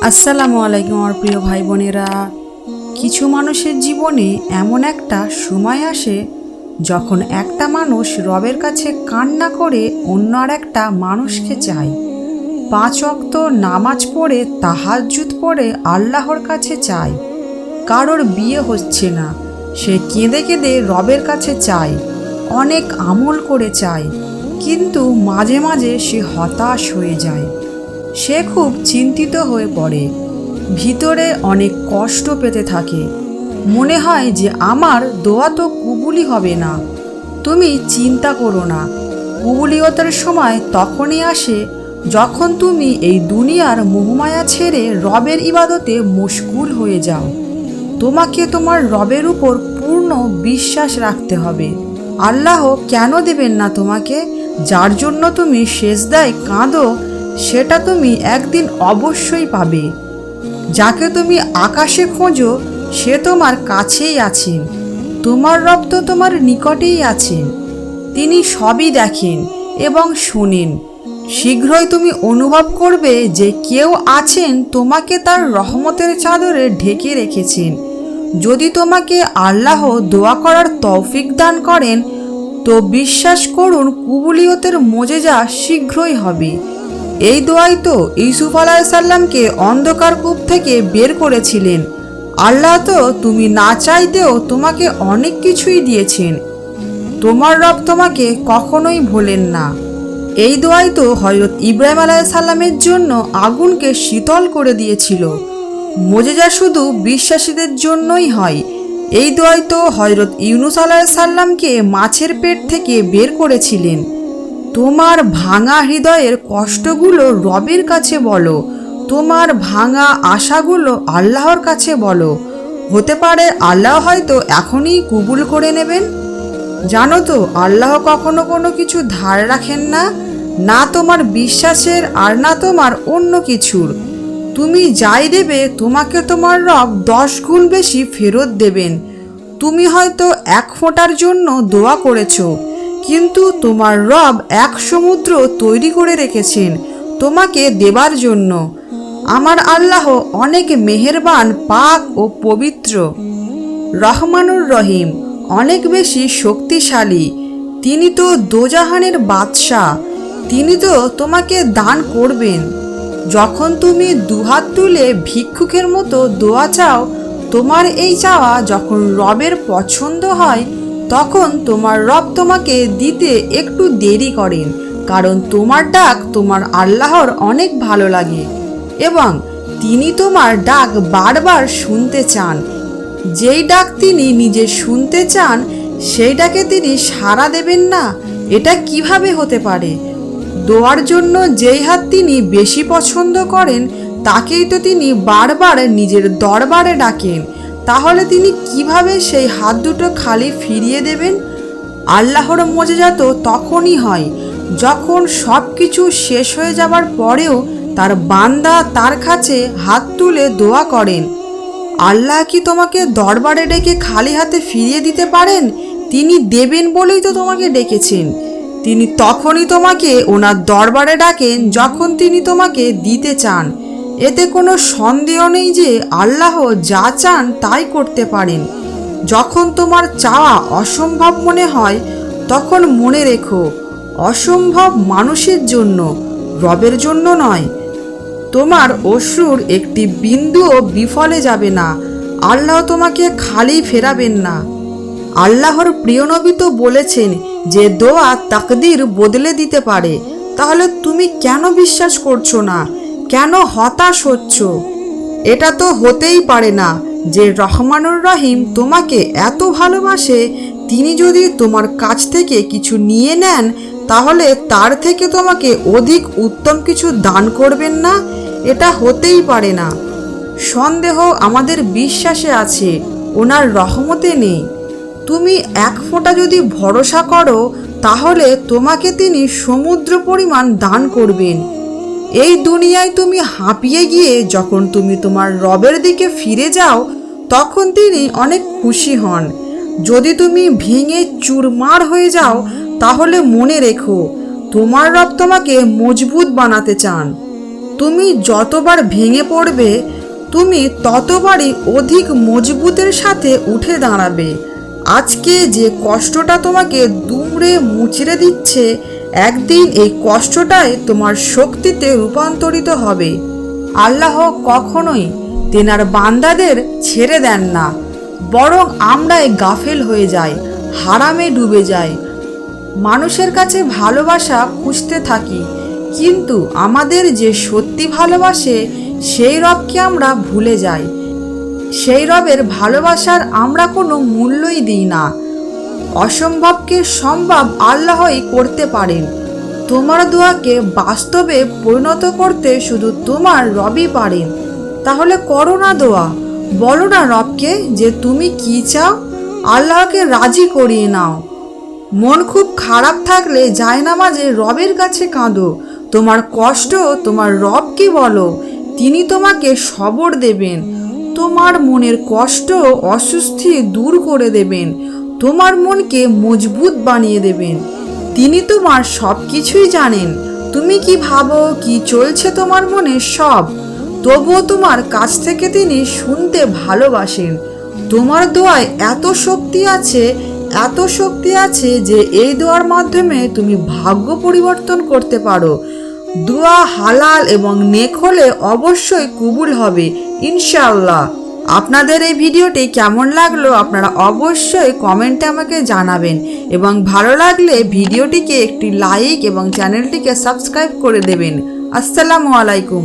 আসসালামু আলাইকুম আমার প্রিয় ভাই বোনেরা। কিছু মানুষের জীবনে এমন একটা সময় আসে যখন একটা মানুষ রবের কাছে কান্না করে অন্য আর একটা মানুষকে চায়। 5 ওয়াক্ত নামাজ পড়ে তাহাজ্জুদ পড়ে আল্লাহর কাছে চায়। কারোর বিয়ে হচ্ছে না, সে কেঁদে কেঁদে রবের কাছে চায়। অনেক আমল করে চায়, কিন্তু মাঝে মাঝে সে হতাশ হয়ে যায়। সে খুব চিন্তিত হয়ে পড়ে, ভিতরে অনেক কষ্ট পেতে থাকে। মনে হয় যে আমার দোয়া তো কবুলই হবে না। তুমি চিন্তা করো না, কবুলিয়তের সময় তখনই আসে যখন তুমি এই দুনিয়ার মোহমায়া ছেড়ে রবের ইবাদতে মশগুল হয়ে যাও। তোমাকে তোমার রবের উপর পূর্ণ বিশ্বাস রাখতে হবে। আল্লাহ কেন দেবেন না তোমাকে? যার জন্য তুমি সেজদায় কাঁদো সেটা তুমি একদিন অবশ্যই পাবে। যাকে তুমি আকাশে খোঁজো সে তোমার কাছেই আছেন। তোমার রব তো তোমার নিকটেই আছেন। তিনি সবই দেখেন এবং শোনেন। শীঘ্রই তুমি অনুভব করবে যে কেউ আছেন তোমাকে তার রহমতের চাদরে ঢেকে রেখেছেন। যদি তোমাকে আল্লাহ দোয়া করার তৌফিক দান করেন তো বিশ্বাস করুন কবুলিয়তের মোজেজা শীঘ্রই হবে। এই দোয়াই তো ইউসুফ আলাইসাল্লামকে অন্ধকার কূপ থেকে বের করেছিলেন। আল্লাহ তো তুমি না চাইতেও তোমাকে অনেক কিছুই দিয়েছেন। তোমার রব তোমাকে কখনোই ভোলেন না। এই দোয়াই তো হযরত ইব্রাহিম আলাইসাল্লামের জন্য আগুনকে শীতল করে দিয়েছিল। মোজেজা শুধু বিশ্বাসীদের জন্যই হয়। এই দোয়াই তো হযরত ইউনুস আলাইসাল্লামকে মাছের পেট থেকে বের করেছিলেন। তোমার ভাঙা হৃদয়ের কষ্টগুলো রবের কাছে বলো, তোমার ভাঙা আশাগুলো আল্লাহর কাছে বলো। হতে পারে আল্লাহ হয়তো এখনই কবুল করে নেবেন। জানো তো আল্লাহ কখনো কোনো কিছু ধার রাখেন না, না তোমার বিশ্বাসের আর না তোমার অন্য কিছুর। তুমি যাই দেবে তোমাকে তোমার রব 10 গুণ বেশি ফেরত দেবেন। তুমি হয়তো 1 ফোঁটার জন্য দোয়া করেছো, কিন্তু তোমার রব 1 সমুদ্র তৈরি করে রেখেছেন তোমাকে দেবার জন্য। আমার আল্লাহ অনেক মেহেরবান, পাক ও পবিত্র, রহমানুর রহিম, অনেক বেশি শক্তিশালী। তিনি তো দোজাহানের বাদশাহ। তিনি তো তোমাকে দান করবেন। যখন তুমি দুহাত তুলে ভিক্ষুকের মতো দোয়া চাও, তোমার এই চাওয়া যখন রবের পছন্দ হয় তখন তোমার রব তোমাকে দিতে একটু দেরি করেন, কারণ তোমার ডাক তোমার আল্লাহর অনেক ভালো লাগে এবং তিনি তোমার ডাক বারবার শুনতে চান। যেই ডাক তিনি নিজে শুনতে চান সেই ডাকে তিনি সাড়া দেবেন না, এটা কিভাবে হতে পারে? দোয়ার জন্য যেই হাত তিনি বেশি পছন্দ করেন তাকেই তো তিনি বারবার নিজের দরবারে ডাকেন। তাহলে তিনি কিভাবে সেই হাত দুটো খালি ফিরিয়ে দেবেন? আল্লাহর মোজেজা তো তখনই হয় যখন সব কিছু শেষ হয়ে যাবার পরেও তার বান্দা তার কাছে হাত তুলে দোয়া করেন। আল্লাহ কি তোমাকে দরবারে ডেকে খালি হাতে ফিরিয়ে দিতে পারেন? তিনি দেবেন বলেই তো তোমাকে ডেকেছেন। তিনি তখনই তোমাকে ওনার দরবারে ডাকেন যখন তিনি তোমাকে দিতে চান। এতে কোনো সন্দেহ নেই যে আল্লাহ যা চান তাই করতে পারেন। যখন তোমার চাওয়া অসম্ভব মনে হয় তখন মনে রেখো, অসম্ভব মানুষের জন্য, রবের জন্য নয়। তোমার অশ্রুর একটি বিন্দুও বিফলে যাবে না। আল্লাহ তোমাকে খালি ফেরাবেন না। আল্লাহর প্রিয় নবী তো বলেছেন যে দোয়া তাকদীর বদলে দিতে পারে। তাহলে তুমি কেন বিশ্বাস করছো না? কেন হতাশ হচ্ছ? এটা তো হতেই পারে না যে রহমানুর রহিম তোমাকে এত ভালোবাসে, তিনি যদি তোমার কাছ থেকে কিছু নিয়ে নেন তাহলে তার থেকে তোমাকে অধিক উত্তম কিছু দান করবেন না? এটা হতেই পারে না। সন্দেহ আমাদের বিশ্বাসে আছে, ওনার রহমতে নেই। তুমি 1 ফোঁটা যদি ভরসা করো তাহলে তোমাকে তিনি সমুদ্র পরিমাণ দান করবেন। এই দুনিয়ায় তুমি হাঁপিয়ে গিয়ে যখন তুমি তোমার রবের দিকে ফিরে যাও তখন তিনি অনেক খুশি হন। যদি তুমি ভেঙে চুরমার হয়ে যাও তাহলে মনে রেখো তোমার রব তোমাকে মজবুত বানাতে চান। তুমি যতবার ভেঙে পড়বে তুমি ততবারই অধিক মজবুতের সাথে উঠে দাঁড়াবে। আজকে যে কষ্টটা তোমাকে দুমড়ে মুচড়ে দিচ্ছে, একদিন এই কষ্টটাই তোমার শক্তিতে রূপান্তরিত হবে। আল্লাহ কখনোই তেনার বান্দাদের ছেড়ে দেন না, বরং আমরাই গাফেল হয়ে যাই, হারামে ডুবে যাই। মানুষের কাছে ভালোবাসা খুঁজতে থাকি, কিন্তু আমাদের যে সত্যি ভালোবাসে সেই রবকে আমরা ভুলে যাই। সেই রবের ভালোবাসার আমরা কোনো মূল্যই দিই না। অসম্ভবকে সম্ভব আল্লাহই করতে পারেন। তোমার দোয়াকে বাস্তবে পরিণত করতে শুধু তোমার রবই পারেন। তাহলে করো না দোয়া, বলো না রবকে যে তুমি কি চাও, আল্লাহকে রাজি করিয়ে নাও। মন খুব খারাপ থাকলে জায়নামাজে রবের কাছে কাঁদো, তোমার কষ্ট তোমার রবকে বলো, তিনি তোমাকে সবর দেবেন, তোমার মনের কষ্ট অস্বস্তি দূর করে দেবেন, তোমার মনকে মজবুত বানিয়ে দেবেন। তিনি তোমার সব কিছুই জানেন, তুমি কি ভাবো, কি চলছে তোমার মনে সব, তবুও তোমার কাছ থেকে তিনি শুনতে ভালোবাসেন। তোমার দোয়ায় এত শক্তি আছে, এত শক্তি আছে যে এই দোয়ার মাধ্যমে তুমি ভাগ্য পরিবর্তন করতে পারো। দোয়া হালাল এবং নেক হলে অবশ্যই কবুল হবে ইনশাআল্লাহ। আপনাদের এই ভিডিওটি কেমন লাগলো আপনারা অবশ্যই কমেন্টে আমাকে জানাবেন, এবং ভালো লাগলে ভিডিওটিকে একটি লাইক এবং চ্যানেলটিকে সাবস্ক্রাইব করে দেবেন। আসসালামু আলাইকুম।